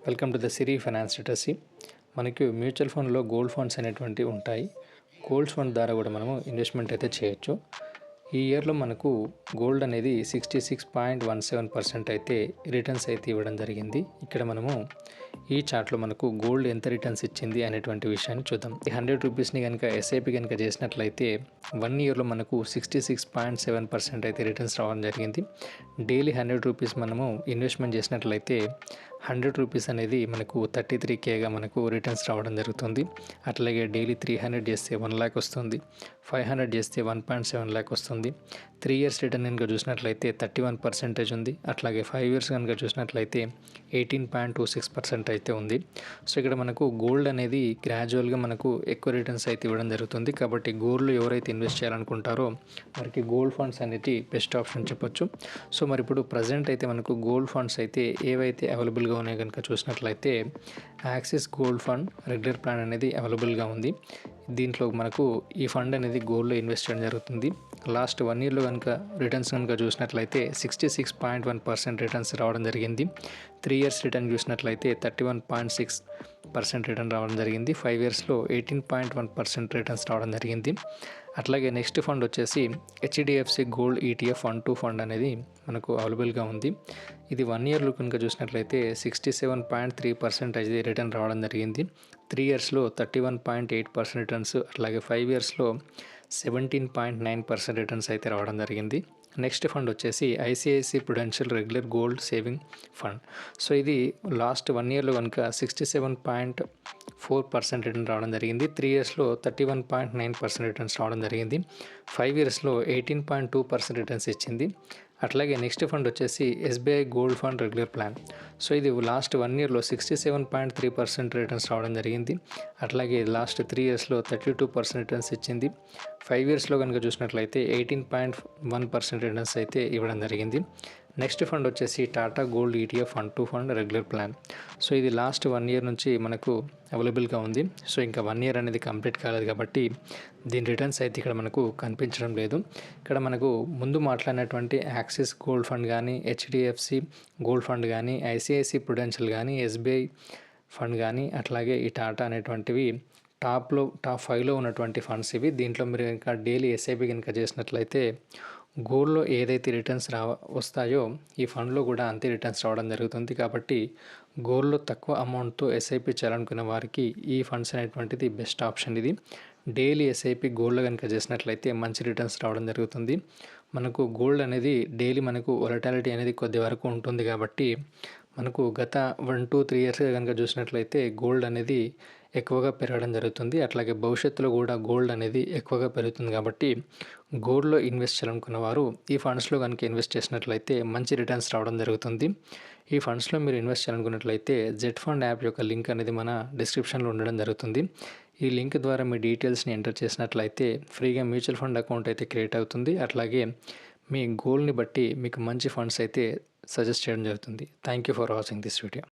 Welcome to the Siri finance literacy. మనకి mutual ఫండ్లో gold funds అనేటువంటివి ఉంటాయి. గోల్డ్ ఫండ్ ద్వారా కూడా మనము ఇన్వెస్ట్మెంట్ అయితే చేయొచ్చు. ఈ ఇయర్లో మనకు గోల్డ్ అనేది 66.17% అయితే రిటర్న్స్ అయితే ఇవ్వడం జరిగింది. ఇక్కడ మనము ఈ చార్ట్లో మనకు గోల్డ్ ఎంత రిటర్న్స్ ఇచ్చింది అనేటువంటి విషయాన్ని చూద్దాం. ఈ 100 రూపీస్ని కనుక ఎస్ఐపి కనుక చేసినట్లయితే 1 ఇయర్లో మనకు 66.7% అయితే రిటర్న్స్ రావడం జరిగింది. డైలీ 100 రూపీస్ మనము ఇన్వెస్ట్మెంట్ చేసినట్లయితే 100 రూపీస్ అనేది మనకు 33Kగా మనకు రిటర్న్స్ రావడం జరుగుతుంది. అట్లాగే డైలీ 300 చేస్తే 1 lakh వస్తుంది, 500 చేస్తే 1.7 lakh వస్తుంది. 3 years రిటర్న్ కనుక చూసినట్లయితే 31% ఉంది. అట్లాగే 5 years కనుక చూసినట్లయితే 18.26% అయితే ఉంది. సో ఇక్కడ మనకు గోల్డ్ అనేది గ్రాడ్యువల్గా మనకు ఎక్కువ రిటర్న్స్ అయితే ఇవ్వడం జరుగుతుంది. కాబట్టి గోల్డ్లో ఎవరైతే ఇన్వెస్ట్ చేయాలనుకుంటారో వారికి గోల్డ్ ఫండ్స్ అనేది బెస్ట్ ఆప్షన్ చెప్పొచ్చు. సో మరి ఇప్పుడు ప్రజెంట్ అయితే మనకు గోల్డ్ ఫండ్స్ అయితే ఏవైతే అవైలబుల్గా ఉన్నాయి కనుక చూసినట్లయితే axis gold fund regular plan అనేది అవైలబుల్గా ఉంది. దీంట్లో మనకు ఈ ఫండ్ అనేది గోల్డ్లో ఇన్వెస్ట్ చేయడం జరుగుతుంది. లాస్ట్ 1 yearలో కనుక రిటర్న్స్ కనుక చూసినట్లయితే 66.1% రిటర్న్స్ రావడం జరిగింది. 3 years రిటర్న్ చూసినట్లయితే 31.6% రిటర్న్ రావడం జరిగింది. 5 yearsలో 18.1% రిటర్న్స్ రావడం జరిగింది. అట్లాగే నెక్స్ట్ ఫండ్ వచ్చేసి హెచ్డిఎఫ్సి గోల్డ్ ETF 1-2 ఫండ్ అనేది మనకు అవైలబుల్గా ఉంది. ఇది 1 yearలో కనుక చూసినట్లయితే 67.3% రిటర్న్ రావడం జరిగింది. 3 yearsలో 31.8% రిటర్న్స్, అట్లాగే 5 yearsలో 17.9% రిటర్న్స్ అయితే రావడం జరిగింది. నెక్స్ట్ ఫండ్ వచ్చేసి ICICI Prudential regular gold saving fund. So ఇది లాస్ట్ 1 yearలో కనుక 67.4% రిటర్న్ రావడం జరిగింది. 3 yearsలో 31.9% రిటర్న్స్ రావడం జరిగింది. 5 yearsలో 18.2% రిటర్న్స్ ఇచ్చింది. అట్లాగే నెక్స్ట్ ఫండ్ వచ్చేసి SBI gold fund regular plan. So ఇది లాస్ట్ 1 yearలో 67.3% రిటర్న్స్ రావడం జరిగింది. అట్లాగే లాస్ట్ 3 yearsలో 32% రిటర్న్స్ ఇచ్చింది. 5 yearsలో కనుక చూసినట్లయితే 18.1% రిటర్న్స్ అయితే ఇవ్వడం జరిగింది. నెక్స్ట్ ఫండ్ వచ్చేసి Tata gold ETF 1-2 fund regular plan. So ఇది లాస్ట్ 1 year నుంచి మనకు అవైలబుల్గా ఉంది. సో ఇంకా 1 year అనేది కంప్లీట్ కాలేదు కాబట్టి దీని రిటర్న్స్ అయితే ఇక్కడ మనకు కనిపించడం లేదు. ఇక్కడ మనకు ముందు మాట్లాడినటువంటి యాక్సిస్ గోల్డ్ ఫండ్ కానీ, హెచ్డిఎఫ్సి గోల్డ్ ఫండ్ కానీ, ఐసిఐసిఐ ప్రుడెన్షియల్ కానీ, ఎస్బీఐ ఫండ్ కానీ, అట్లాగే ఈ టాటా అనేటువంటివి టాప్ 5లో ఉన్నటువంటి ఫండ్స్ ఇవి. దీంట్లో మీరు ఇంకా డైలీ ఎస్ఐపి కనుక చేసినట్లయితే గోల్డ్లో ఏదైతే రిటర్న్స్ వస్తాయో ఈ ఫండ్లో కూడా అంతే రిటర్న్స్ రావడం జరుగుతుంది. కాబట్టి గోల్డ్లో తక్కువ అమౌంట్తో ఎస్ఐపి చేయాలనుకున్న వారికి ఈ ఫండ్స్ అనేటువంటిది బెస్ట్ ఆప్షన్. ఇది డైలీ ఎస్ఐపి గోల్డ్లో కనుక చేసినట్లయితే మంచి రిటర్న్స్ రావడం జరుగుతుంది. మనకు గోల్డ్ అనేది డైలీ మనకు వొలటాలిటీ అనేది కొద్ది వరకు ఉంటుంది. కాబట్టి మనకు గత 1-3 years కనుక చూసినట్లయితే గోల్డ్ అనేది ఎక్కువగా పెరగడం జరుగుతుంది. అట్లాగే భవిష్యత్తులో కూడా గోల్డ్ అనేది ఎక్కువగా పెరుగుతుంది. కాబట్టి గోల్డ్లో ఇన్వెస్ట్ చేయాలనుకున్న వారు ఈ ఫండ్స్లో కనుక ఇన్వెస్ట్ చేసినట్లయితే మంచి రిటర్న్స్ రావడం జరుగుతుంది. ఈ ఫండ్స్లో మీరు ఇన్వెస్ట్ చేయాలనుకున్నట్లయితే జెట్ ఫండ్ యాప్ యొక్క లింక్ అనేది మన డిస్క్రిప్షన్లో ఉండడం జరుగుతుంది. ఈ లింక్ ద్వారా మీ డీటెయిల్స్ని ఎంటర్ చేసినట్లయితే ఫ్రీగా మ్యూచువల్ ఫండ్ అకౌంట్ అయితే క్రియేట్ అవుతుంది. అట్లాగే మీ గోల్ని బట్టి మీకు మంచి ఫండ్స్ అయితే సజెస్ట్ చేయడం జరుగుతుంది. Thank you for watching this video.